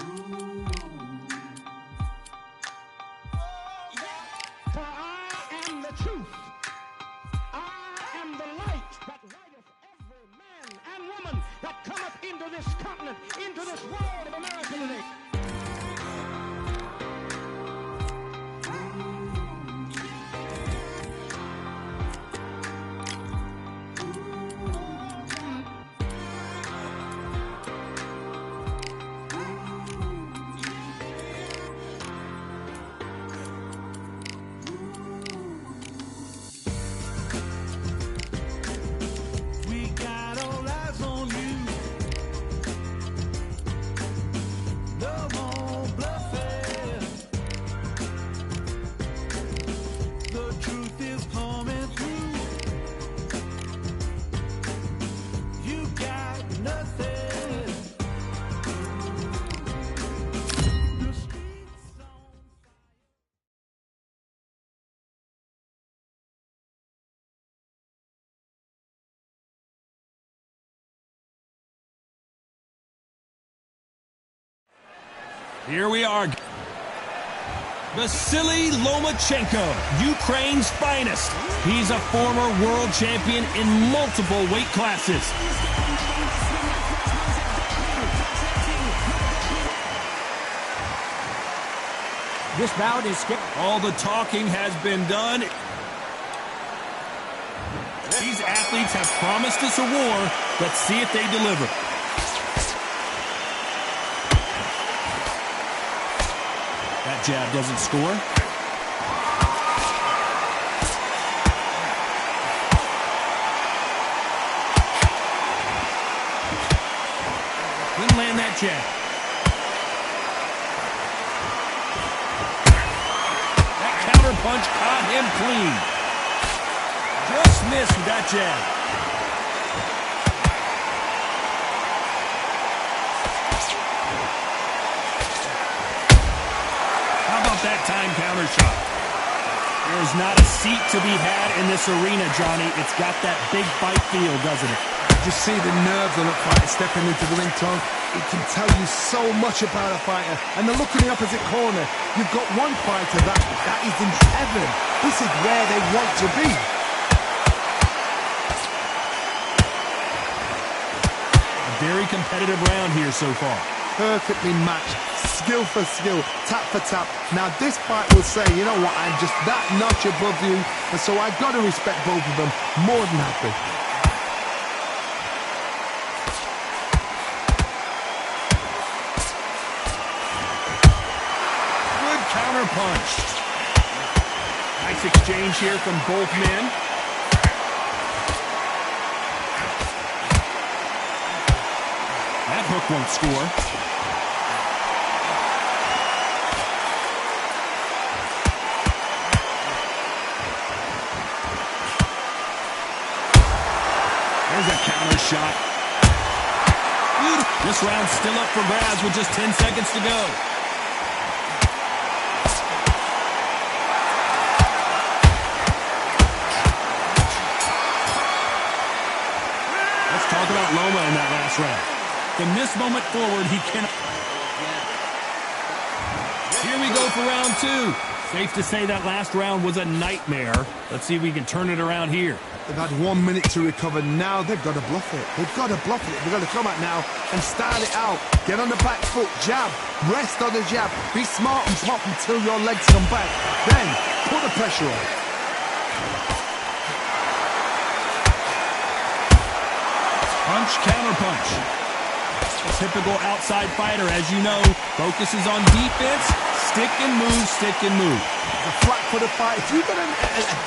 For I am the truth. I am the light that lighteth every man and woman that cometh into this continent, into this world of America today. Here we are. Vasily Lomachenko, Ukraine's finest. He's a former world champion in multiple weight classes. This bout is skipped. All the talking has been done. These athletes have promised us a war. Let's see if they deliver. That jab doesn't score. Couldn't land that jab. That counter punch caught him clean. Just missed with that jab. That time counter shot. There's not a seat to be had in this arena, Johnny. It's got that big fight feel, doesn't it? Just see the nerves on a fighter stepping into the ring, Tom. It can tell you so much about a fighter. And the look in the opposite corner. You've got one fighter that is in heaven. This is where they want to be. A very competitive round here so far. Perfectly matched, skill for skill, tap for tap. Now this fight will say, you know what, I'm just that notch above you, and so I've got to respect both of them more than happy. Good counter punch. Nice exchange here from both men. That hook won't score. There's a counter shot. This round's still up for grabs with just 10 seconds to go. Let's talk about Loma in that last round. From this moment forward, he cannot. Here we go for round two. Safe to say that last round was a nightmare. Let's see if we can turn it around here. They've had 1 minute to recover. Now they've got to bluff it. They've got to bluff it. They've got to come out now and style it out. Get on the back foot, jab, rest on the jab. Be smart and pop until your legs come back. Then put the pressure on. Punch, counter punch. A typical outside fighter, as you know, focuses on defense, stick and move, stick and move. It's a flat-footed fight. If you've got a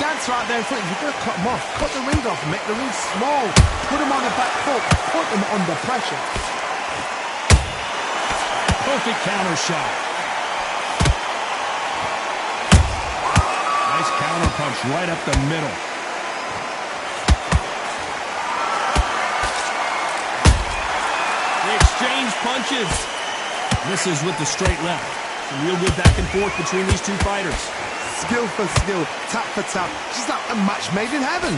dancer out there in front, you've got to cut them off. Cut the ring off, make the ring small. Put them on the back foot, put them under pressure. Perfect counter shot. Nice counter punch right up the middle. They exchange punches. Misses with the straight left. Some real good back and forth between these two fighters. Skill for skill, tap for tap. Just like a match made in heaven.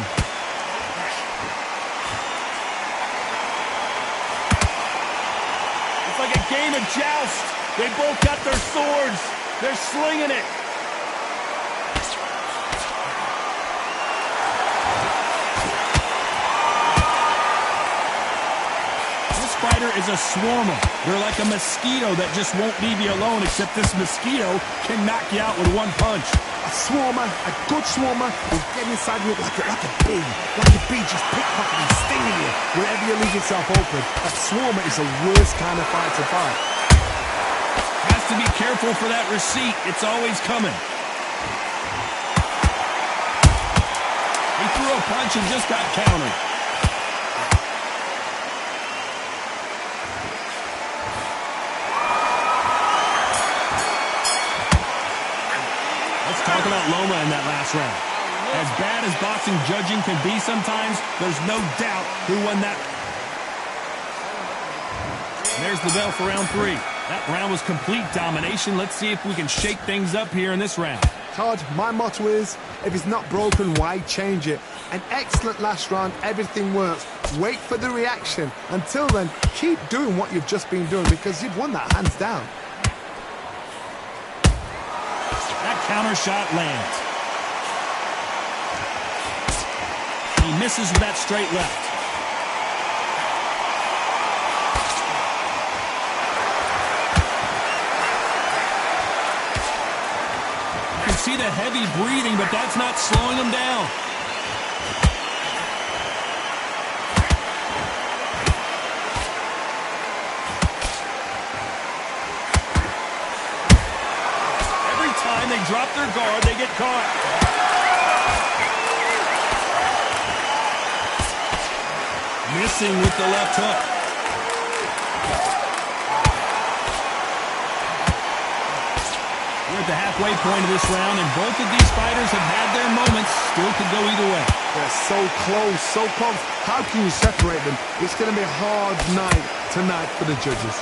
It's like a game of joust. They both got their swords. They're slinging it. This fighter is a swarmer. They're like a mosquito that just won't leave you alone, except this mosquito can knock you out with one punch. A swarmer, a good swarmer, will get inside you like a bee. Like a bee just pickpocketing, stinging you wherever you leave yourself open. A swarmer is the worst kind of fight to fight. Has to be careful for that receipt. It's always coming. He threw a punch and just got countered. Let's talk about Loma in that last round. As bad as boxing judging can be sometimes, there's no doubt who won that. And there's the bell for round 3. That round was complete domination. Let's see if we can shake things up here in this round. Todd, my motto is, if it's not broken, why change it? An excellent last round, everything works. Wait for the reaction. Until then, keep doing what you've just been doing because you've won that hands down. That counter shot lands. He misses with that straight left. You can see the heavy breathing, but that's not slowing him down. They drop their guard, they get caught. Missing with the left hook. We're at the halfway point of this round, and both of these fighters have had their moments. Still could go either way. They're so close, so close. How can you separate them? It's going to be a hard night tonight for the judges.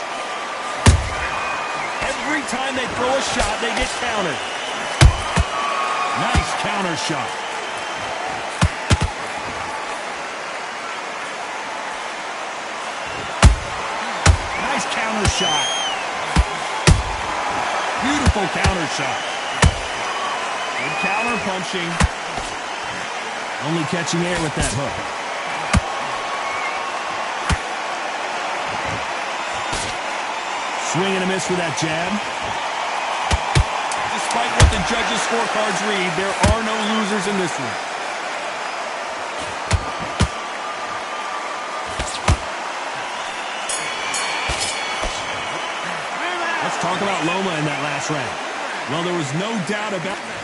Every time they throw a shot, they get countered. Nice counter shot. Nice counter shot. Beautiful counter shot. Good counter punching. Only catching air with that hook. Swing and a miss with that jab. Despite what the judges' scorecards read, there are no losers in this one. Let's talk about Loma in that last round. Well, there was no doubt about it.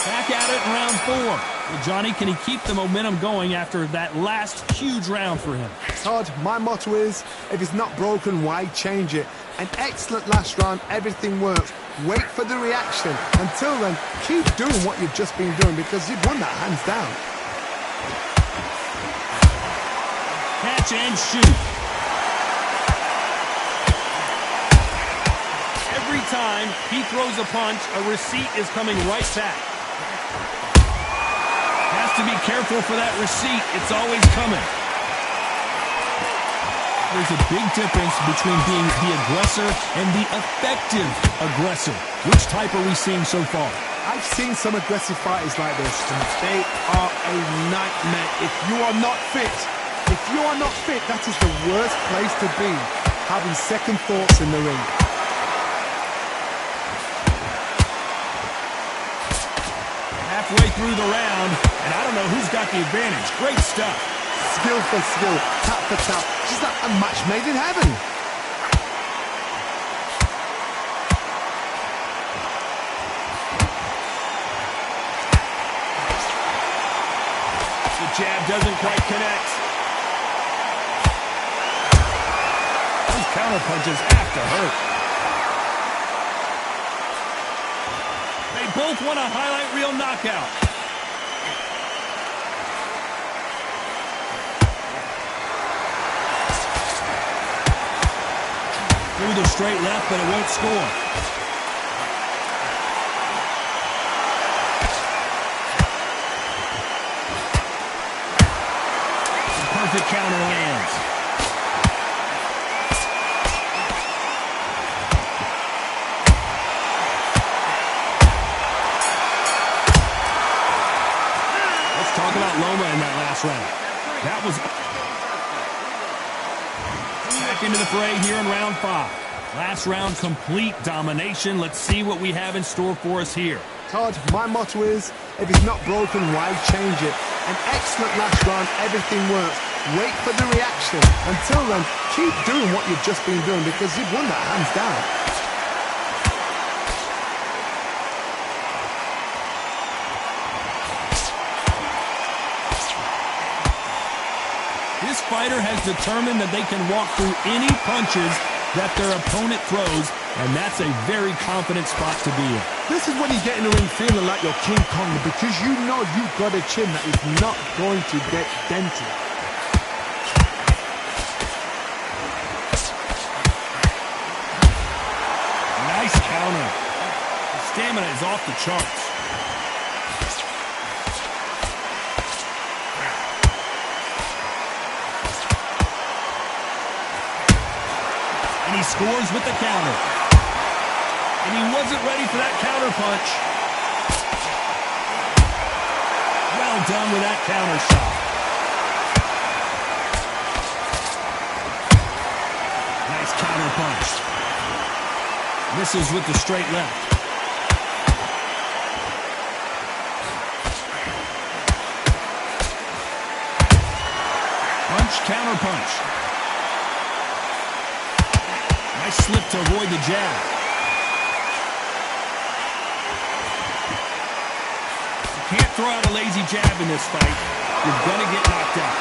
Back at it in round 4. Well, Johnny, can he keep the momentum going after that last huge round for him? Todd, my motto is, if it's not broken, why change it? An excellent last round, everything works. Wait for the reaction. Until then, keep doing what you've just been doing because you've won that hands down. Catch and shoot. Every time he throws a punch, a receipt is coming right back. Has to be careful for that receipt. It's always coming. There's a big difference between being the aggressor and the effective aggressor. Which type are we seeing so far? I've seen some aggressive fighters like this, and they are a nightmare. If you are not fit, that is the worst place to be, having second thoughts in the ring. Halfway through the round, and I don't know who's got the advantage. Great stuff. Skill for skill, tap for tap. Just like a match made in heaven. The jab doesn't quite connect. Those counter punches have to hurt. They both want a highlight reel knockout. Through the straight left, but it won't score. Perfect counter lands. last round. That was back into the fray here in round 5. Last round, complete domination. Let's see what we have in store for us here. Todd, my motto is, if it's not broken, why change it? An excellent last round, everything works. Wait for the reaction. Until then, keep doing what you've just been doing because you've won that hands down. This fighter has determined that they can walk through any punches that their opponent throws, and that's a very confident spot to be in. This is when you get in the ring feeling like you're King Kong because you know you've got a chin that is not going to get dented. Nice counter. The stamina is off the charts. And he scores with the counter. And he wasn't ready for that counter punch. Well done with that counter shot. Nice counter punch. Misses with the straight left. Punch, counter punch. Nice slip to avoid the jab. You can't throw out a lazy jab in this fight. You're going to get knocked out.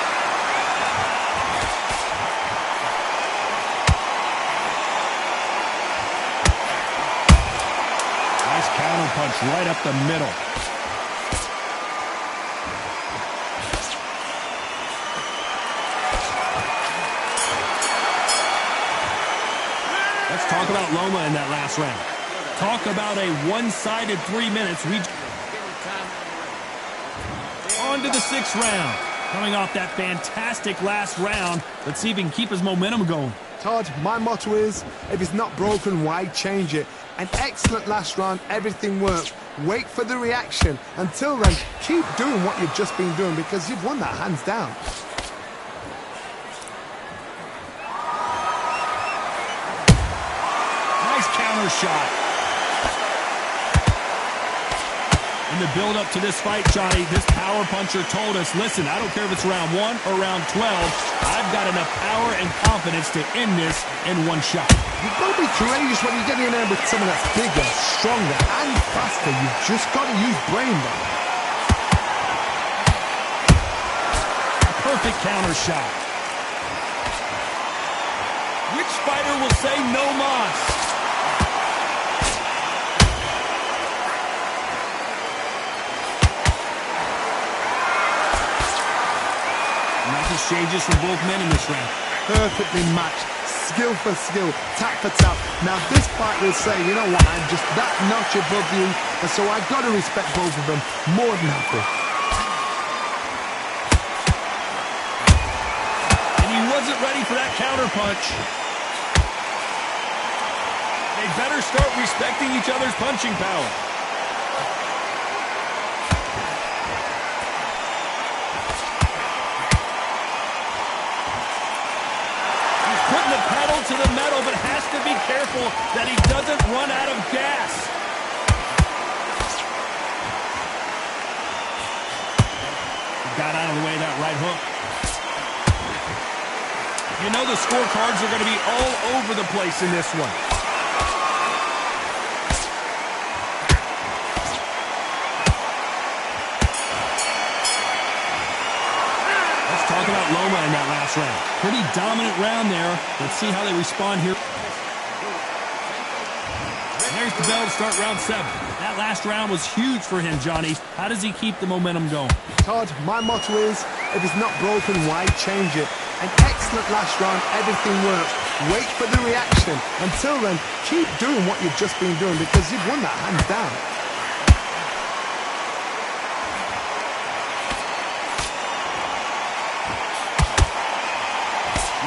Nice counter punch right up the middle. Let's talk about Loma in that last round. Talk about a one-sided 3 minutes. On to the 6th round. Coming off that fantastic last round. Let's see if he can keep his momentum going. Todd, my motto is, if it's not broken, why change it? An excellent last round, everything works. Wait for the reaction. Until then, keep doing what you've just been doing because you've won that hands down. Counter shot. In the build-up to this fight, Johnny, this power puncher told us, listen, I don't care if it's round 1 or round 12, I've got enough power and confidence to end this in one shot. You've got to be courageous when you get in there with someone that's bigger, stronger, and faster. You've just got to use brain though. A perfect counter shot. Which fighter will say no mas? Exchanges from both men in this round. Perfectly matched, skill for skill, tap for tap. Now this fight will say, you know what, I'm just that notch above you, and so I've got to respect both of them more than happy. And he wasn't ready for that counter punch. They better start respecting each other's punching power. To the metal, but has to be careful that he doesn't run out of gas. He got out of the way of that right hook. You know the scorecards are going to be all over the place in this one. Talk about Loma in that last round. Pretty dominant round there. Let's see how they respond here. There's the bell to start round 7. That last round was huge for him, Johnny. How does he keep the momentum going? Todd, my motto is, if it's not broken, why change it? An excellent last round, everything works. Wait for the reaction. Until then, keep doing what you've just been doing because you've won that hands down.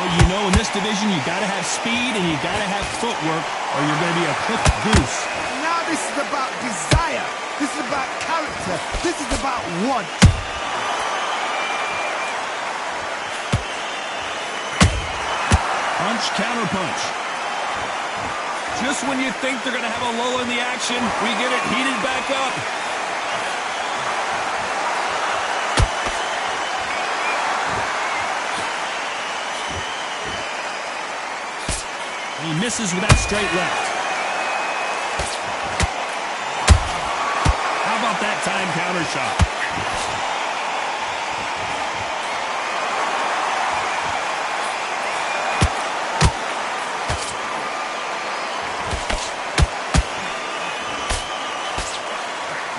Well, you know, in this division, you got to have speed and you got to have footwork, or you're going to be a cooked goose. Now this is about desire. This is about character. This is about want. Punch, counter punch. Just when you think they're going to have a lull in the action, we get it heated back up. He misses with that straight left. How about that time counter shot?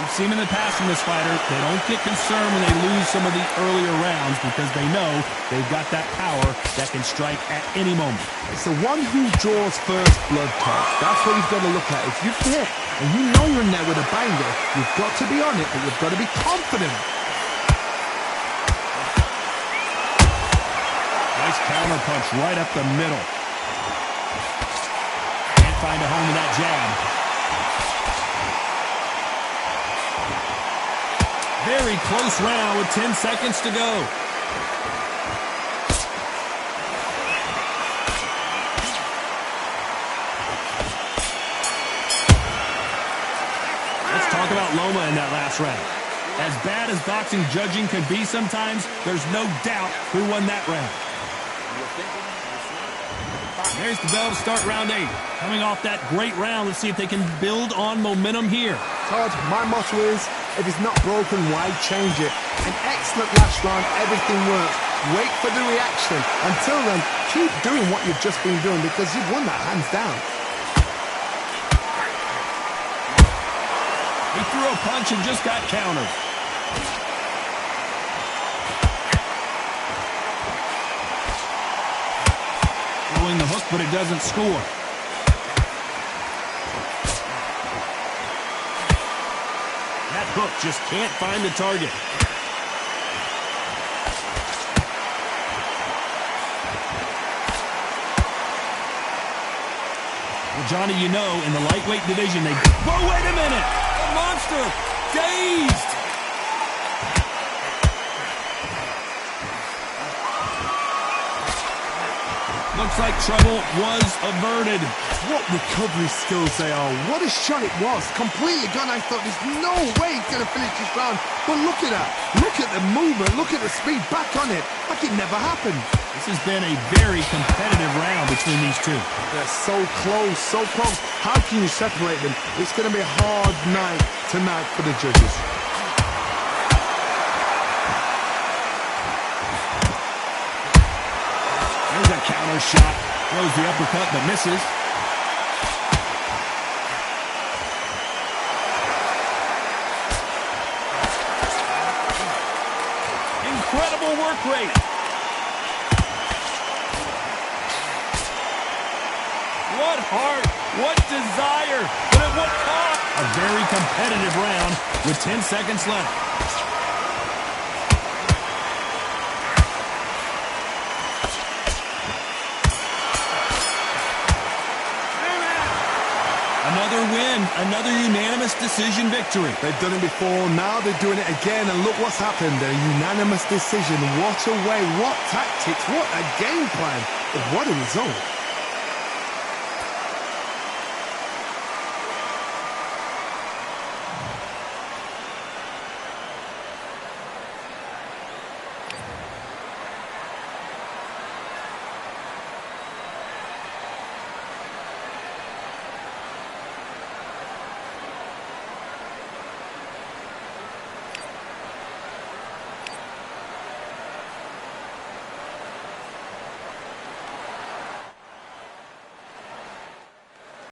We've seen in the past from this fighter, they don't get concerned when they lose some of the earlier rounds because they know they've got that power that can strike at any moment. It's the one who draws first blood, Todd. That's what you've got to look at. If you've hit and you know you're in there with a banger, you've got to be on it, but you've got to be confident. Nice counter punch right up the middle. Can't find a home in that jab. Very close round with 10 seconds to go. Let's talk about Loma in that last round. As bad as boxing judging can be sometimes, there's no doubt who won that round. There's the bell to start round 8. Coming off that great round, let's see if they can build on momentum here. Todd, my motto is, if it's not broken, why change it? An excellent last round, everything works. Wait for the reaction. Until then, keep doing what you've just been doing because you've won that hands down. He threw a punch and just got countered. Throwing the hook, but it doesn't score. That hook just can't find the target. Well, Johnny, you know, in the lightweight division, they... Whoa, wait a minute! A monster! Dazed! Looks like trouble was averted. What recovery skills they are. What a shot it was. Completely gone. I thought there's no way he's going to finish this round. But look at that. Look at the movement. Look at the speed. Back on it. Like it never happened. This has been a very competitive round between these two. They're so close, so close. How can you separate them? It's going to be a hard night tonight for the judges. There's a counter shot. Throws the uppercut but misses. Incredible work rate. What heart, what desire, but at what cost? A very competitive round with 10 seconds left. Another win, another unanimous decision victory. They've done it before, now they're doing it again, and look what's happened. A unanimous decision. What a way, what tactics, what a game plan. What a result.